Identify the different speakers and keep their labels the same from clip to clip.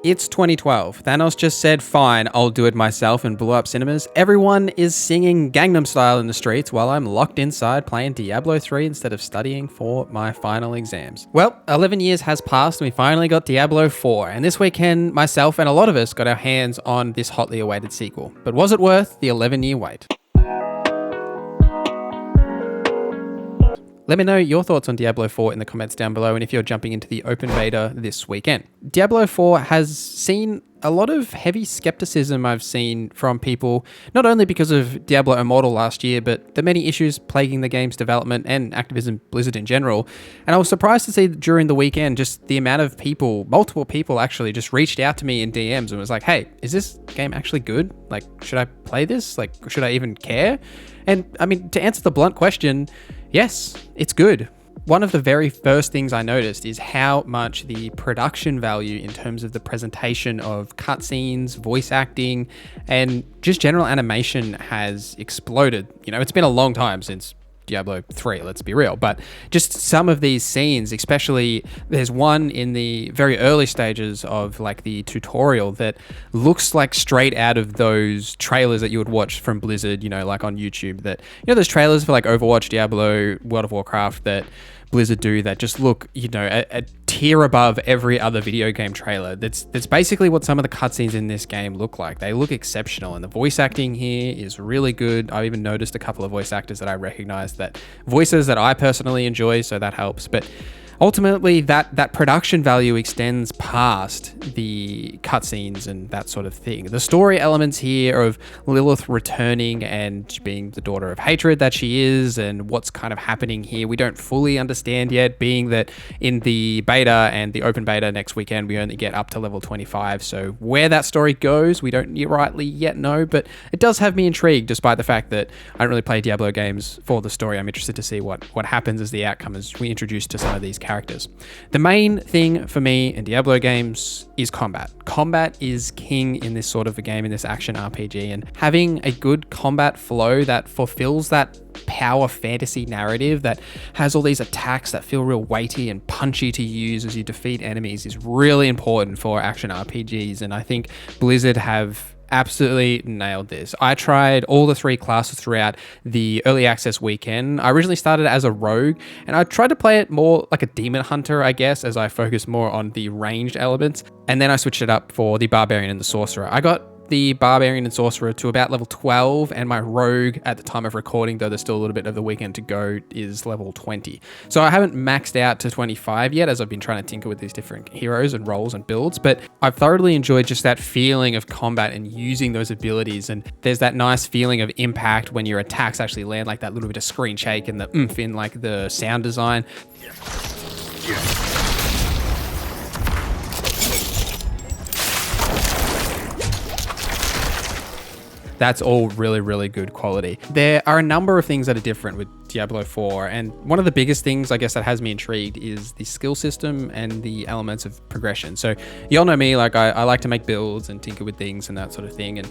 Speaker 1: It's 2012. Thanos just said, fine, I'll do it myself, and blew up cinemas. Everyone is singing Gangnam Style in the streets while I'm locked inside playing Diablo 3 instead of studying for my final exams. Well, 11 years has passed and we finally got Diablo 4, and this weekend, myself and a lot of us got our hands on this hotly awaited sequel. But was it worth the 11-year wait? Let me know your thoughts on Diablo 4 in the comments down below, and if you're jumping into the open beta this weekend. Diablo 4 has seen a lot of heavy skepticism I've seen from people, not only because of Diablo Immortal last year, but the many issues plaguing the game's development and Activision Blizzard in general. And I was surprised to see that during the weekend, just the amount of people, multiple people actually, just reached out to me in DMs and was like, hey, is this game actually good? Like, should I play this? Like, should I even care? And I mean, to answer the blunt question, yes, it's good. One of the very first things I noticed is how much the production value in terms of the presentation of cutscenes, voice acting, and just general animation has exploded. You know, it's been a long time since Diablo 3, let's be real, but just some of these scenes, especially there's one in the very early stages of like the tutorial that looks like straight out of those trailers that you would watch from Blizzard, you know, like on YouTube, that, you know, those trailers for like Overwatch, Diablo, World of Warcraft that Blizzard do that just look, you know, a tier above every other video game trailer. That's basically what some of the cutscenes in this game look like. They look exceptional, and the voice acting here is really good. I've even noticed a couple of voice actors that I recognize, that voices that I personally enjoy, so that helps. But ultimately, that production value extends past the cutscenes and that sort of thing. The story elements here of Lilith returning and being the daughter of hatred that she is, and what's kind of happening here, we don't fully understand yet, being that in the beta and the open beta next weekend, we only get up to level 25. So where that story goes, we don't rightly yet know, but it does have me intrigued, despite the fact that I don't really play Diablo games for the story. I'm interested to see what happens as the outcome as we introduce to some of these characters. The main thing for me in Diablo games is combat. Combat is king in this sort of a game, in this action RPG, and having a good combat flow that fulfills that power fantasy narrative that has all these attacks that feel real weighty and punchy to use as you defeat enemies is really important for action RPGs, and I think Blizzard have absolutely nailed this. I tried all the 3 classes throughout the early access weekend. I originally started as a rogue, and I tried to play it more like a demon hunter, I guess, as I focused more on the ranged elements. And then I switched it up for the barbarian and the sorcerer. I got the barbarian and sorcerer to about level 12, and my rogue at the time of recording, though there's still a little bit of the weekend to go, is level 20. So I haven't maxed out to 25 yet, as I've been trying to tinker with these different heroes and roles and builds, but I've thoroughly enjoyed just that feeling of combat and using those abilities, and there's that nice feeling of impact when your attacks actually land, like that little bit of screen shake and the oomph in like the sound design. That's all really, really good quality. There are a number of things that are different with Diablo 4, and one of the biggest things, I guess, that has me intrigued is the skill system and the elements of progression. So you all know me, like I like to make builds and tinker with things and that sort of thing, and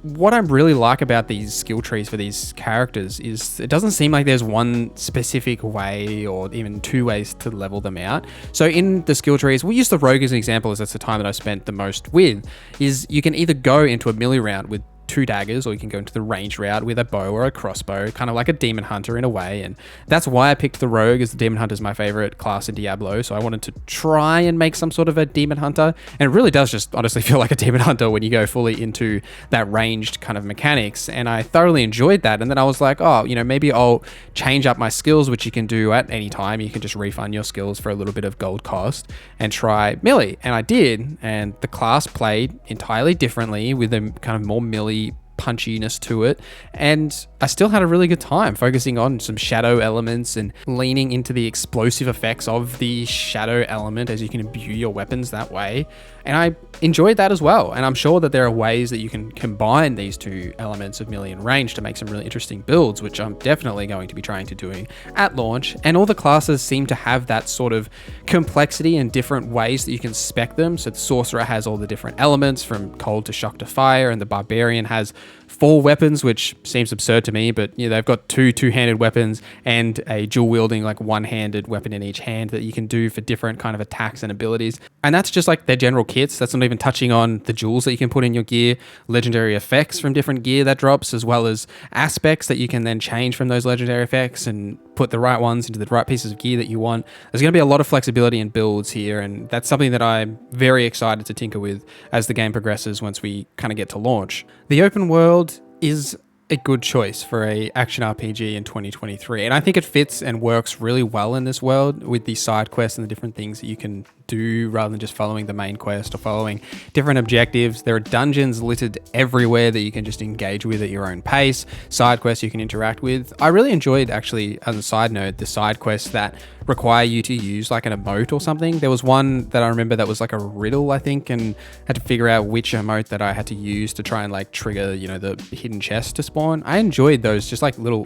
Speaker 1: what I really like about these skill trees for these characters is it doesn't seem like there's one specific way or even 2 ways to level them out. So in the skill trees, we use the rogue as an example, as that's the time that I've spent the most with, is you can either go into a melee round with 2 daggers, or you can go into the range route with a bow or a crossbow, kind of like a demon hunter in a way. And that's why I picked the rogue, as the demon hunter is my favorite class in Diablo. So I wanted to try and make some sort of a demon hunter, and it really does just honestly feel like a demon hunter when you go fully into that ranged kind of mechanics, and I thoroughly enjoyed that. And then I was like, oh, you know, maybe I'll change up my skills, which you can do at any time. You can just refund your skills for a little bit of gold cost and try melee, and I did, and the class played entirely differently with a kind of more melee punchiness to it, and I still had a really good time focusing on some shadow elements and leaning into the explosive effects of the shadow element, as you can imbue your weapons that way, and I enjoyed that as well. And I'm sure that there are ways that you can combine these 2 elements of melee and range to make some really interesting builds, which I'm definitely going to be trying to do at launch. And all the classes seem to have that sort of complexity and different ways that you can spec them. So the sorcerer has all the different elements from cold to shock to fire, and the barbarian has 4 weapons, which seems absurd to me, but they've got two-handed weapons and a dual-wielding, like one-handed weapon in each hand that you can do for different kind of attacks and abilities. And that's just like their general kits. That's not even touching on the jewels that you can put in your gear, legendary effects from different gear that drops, as well as aspects that you can then change from those legendary effects and put the right ones into the right pieces of gear that you want. There's going to be a lot of flexibility in builds here, and that's something that I'm very excited to tinker with as the game progresses once we kind of get to launch. The open world is a good choice for a action RPG in 2023, and I think it fits and works really well in this world with the side quests and the different things that you can do rather than just following the main quest or following different objectives. There are dungeons littered everywhere that you can just engage with at your own pace, side quests you can interact with. I really enjoyed, actually, as a side note, the side quests that require you to use like an emote or something. There was one that I remember that was like a riddle, I think, and had to figure out which emote that I had to use to try and like trigger, the hidden chest to spawn. I enjoyed those, just like little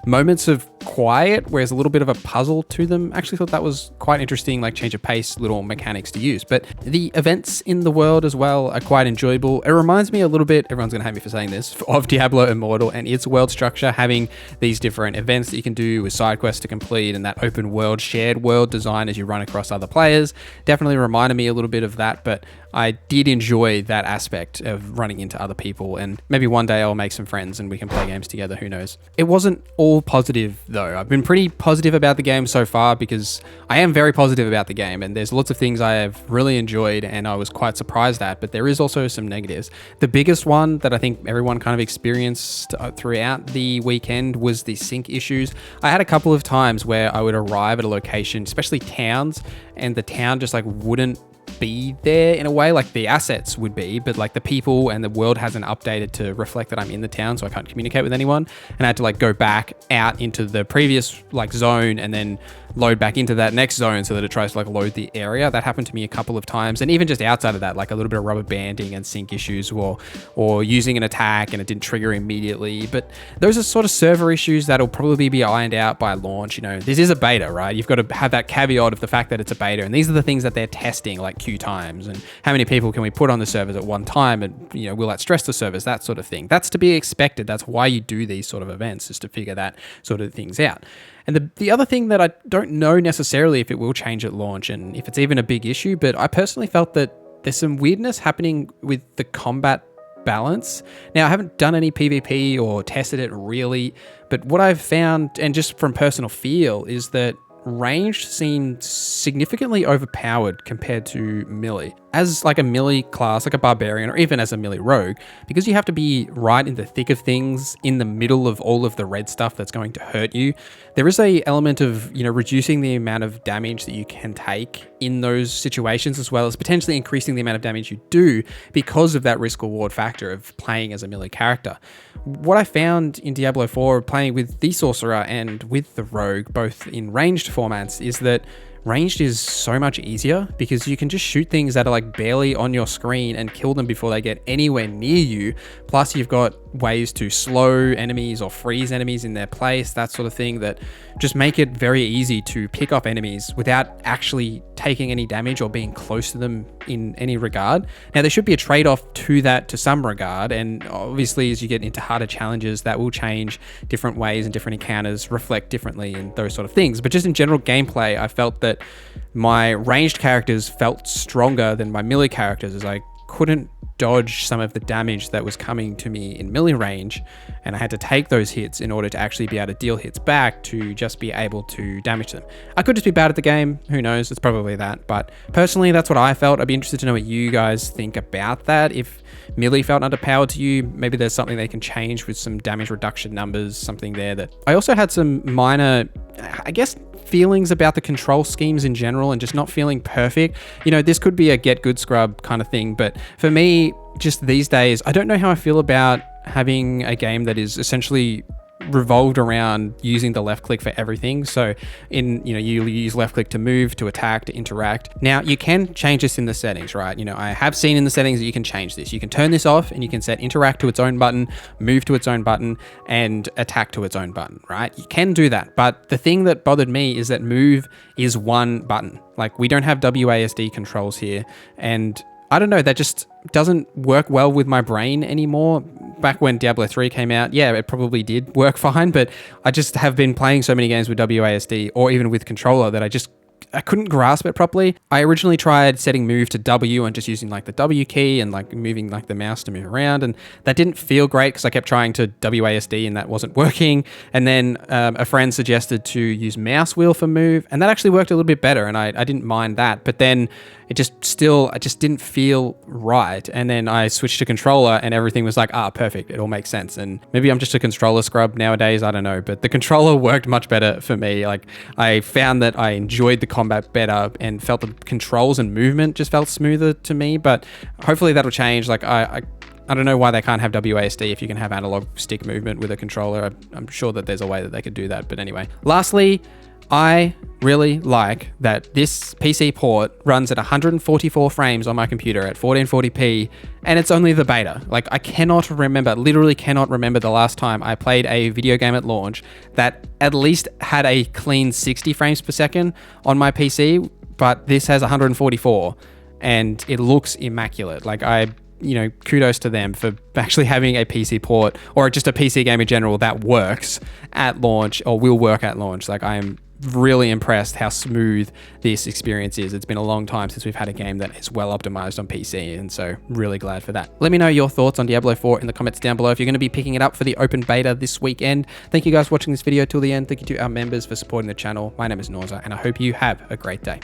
Speaker 1: moments of quiet where there's a little bit of a puzzle to them. I actually thought that was quite interesting, like change of pace little mechanics to use. But the events in the world as well are quite enjoyable. It reminds me a little bit, everyone's gonna hate me for saying this, of Diablo Immortal and its world structure, having these different events that you can do with side quests to complete and that open world, shared world design as you run across other players. Definitely reminded me a little bit of that, but I did enjoy that aspect of running into other people, and maybe one day I'll make some friends and we can play games together, who knows. It wasn't all positive though. I've been pretty positive about the game so far because I am very positive about the game, and there's lots of things I have really enjoyed and I was quite surprised at, but there is also some negatives. The biggest one that I think everyone kind of experienced throughout the weekend was the sync issues. I had a couple of times where I would arrive at a location, especially towns, and the town just like wouldn't be there in a way, like the assets would be, but like the people and the world hasn't updated to reflect that I'm in the town, so I can't communicate with anyone, and I had to like go back out into the previous like zone and then load back into that next zone so that it tries to like load the area. That happened to me a couple of times, and even just outside of that, like a little bit of rubber banding and sync issues, or using an attack and it didn't trigger immediately. But those are sort of server issues that'll probably be ironed out by launch. This is a beta, right? You've got to have that caveat of the fact that it's a beta, and these are the things that they're testing, like queue times and how many people can we put on the servers at one time, and will that stress the servers, that sort of thing. That's to be expected. That's why you do these sort of events, is to figure that sort of things out. And the other thing that I don't know necessarily if it will change at launch and if it's even a big issue, but I personally felt that there's some weirdness happening with the combat balance. Now, I haven't done any PvP or tested it really, but what I've found, and just from personal feel, is that ranged seems significantly overpowered compared to melee. As like a melee class, like a barbarian, or even as a melee rogue, because you have to be right in the thick of things, in the middle of all of the red stuff that's going to hurt you, there is a element of, reducing the amount of damage that you can take in those situations, as well as potentially increasing the amount of damage you do because of that risk reward factor of playing as a melee character. What I found in Diablo 4, playing with the Sorcerer and with the Rogue, both in ranged formats, is that ranged is so much easier because you can just shoot things that are like barely on your screen and kill them before they get anywhere near you. Plus you've got ways to slow enemies or freeze enemies in their place, that sort of thing, that just make it very easy to pick up enemies without actually taking any damage or being close to them in any regard. Now, there should be a trade-off to that to some regard, and obviously as you get into harder challenges, that will change. Different ways and different encounters reflect differently and those sort of things. But just in general gameplay, I felt that my ranged characters felt stronger than my melee characters, as I couldn't dodge some of the damage that was coming to me in melee range, and I had to take those hits in order to actually be able to deal hits back to just be able to damage them. I could just be bad at the game, who knows, it's probably that, but personally that's what I felt. I'd be interested to know what you guys think about that. If melee felt underpowered to you, maybe there's something they can change with some damage reduction numbers, something there. That I also had some minor, I guess, feelings about the control schemes in general and just not feeling perfect. This could be a get good scrub kind of thing, but for me, just these days, I don't know how I feel about having a game that is essentially revolved around using the left click for everything. So you use left click to move, to attack, to interact. Now you can change this in the settings, right? I have seen in the settings that you can change this. You can turn this off and you can set interact to its own button, move to its own button, and attack to its own button, right? You can do that. But the thing that bothered me is that move is one button. Like, we don't have WASD controls here, and I don't know, that just doesn't work well with my brain anymore.
Speaker 2: back when Diablo 3 came out, yeah, it probably did work fine, but I just have been playing so many games with WASD or even with controller that I couldn't grasp it properly. I originally tried setting move to W and just using like the W key and like moving like the mouse to move around, and that didn't feel great because I kept trying to WASD and that wasn't working. And then a friend suggested to use mouse wheel for move, and that actually worked a little bit better, and I didn't mind that. But then I just didn't feel right. And then I switched to controller and everything was like, perfect. It all makes sense. And maybe I'm just a controller scrub nowadays. I don't know, but the controller worked much better for me. Like I found that I enjoyed the combat better and felt the controls and movement just felt smoother to me, but hopefully that'll change. Like I don't know why they can't have WASD if you can have analog stick movement with a controller. I'm sure that there's a way that they could do that. But anyway, lastly, I really like that this PC port runs at 144 frames on my computer at 1440p, and it's only the beta. Like I literally cannot remember the last time I played a video game at launch that at least had a clean 60 frames per second on my PC, but this has 144 and it looks immaculate. Like kudos to them for actually having a PC port or just a PC game in general that works at launch or will work at launch. Like I am really impressed how smooth this experience is. It's been a long time since we've had a game that is well optimized on PC, and so really glad for that. Let me know your thoughts on Diablo 4 in the comments down below if you're going to be picking it up for the open beta this weekend. Thank you guys for watching this video till the end. Thank you to our members for supporting the channel. My name is Norza, and I hope you have a great day.